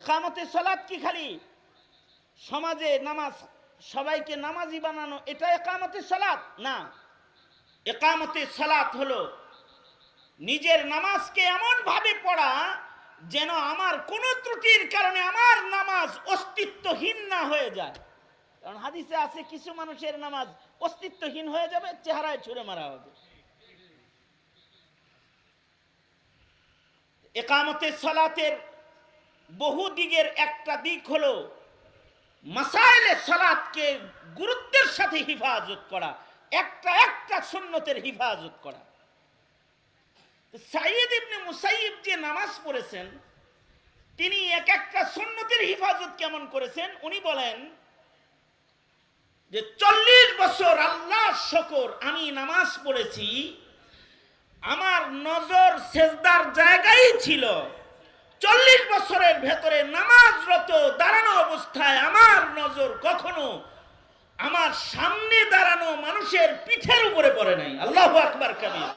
ইকামতে সালাত কি খালি সমাজে নামাজ সবাইকে নামাজি বানানো এটা ইকামতে সালাত না। ইকামতে সালাত হলো নিজের নামাজকে এমন ভাবে পড়া যেন আমার কোন ত্রুটির কারণে আমার নামাজ অস্তিত্বহীন না হয়ে যায়। কারণ হাদিসে আছে কিছু মানুষের নামাজ অস্তিত্বহীন হয়ে যাবে, চেহারায় ছুঁড়ে মারা হবে। ইকামতে সালাতের বহু দিকের একটা দিক হলো মাসাইলে সালাতকে গুরুত্বের সাথে হিফাজত করা, একটা একটা সুন্নতের হিফাজত করা। সাইয়্যিদ ইবনে মুসাইয়্যিব যে নামাজ পড়েছেন তিনি এক একটা সুন্নতের হিফাজত কেমন করেছেন উনি বলেন যে 40 বছর আল্লাহর শুকর আমি নামাজ পড়েছি, আমার নজর সেজদার জায়গায় ছিল। 40 বছরের ভেতরে নামাজরত দাঁড়ানো অবস্থায় আমার নজর কখনো আমার সামনে দাঁড়ানো মানুষের পিঠের উপরে পড়ে নাই। আল্লাহু আকবার কাবীর।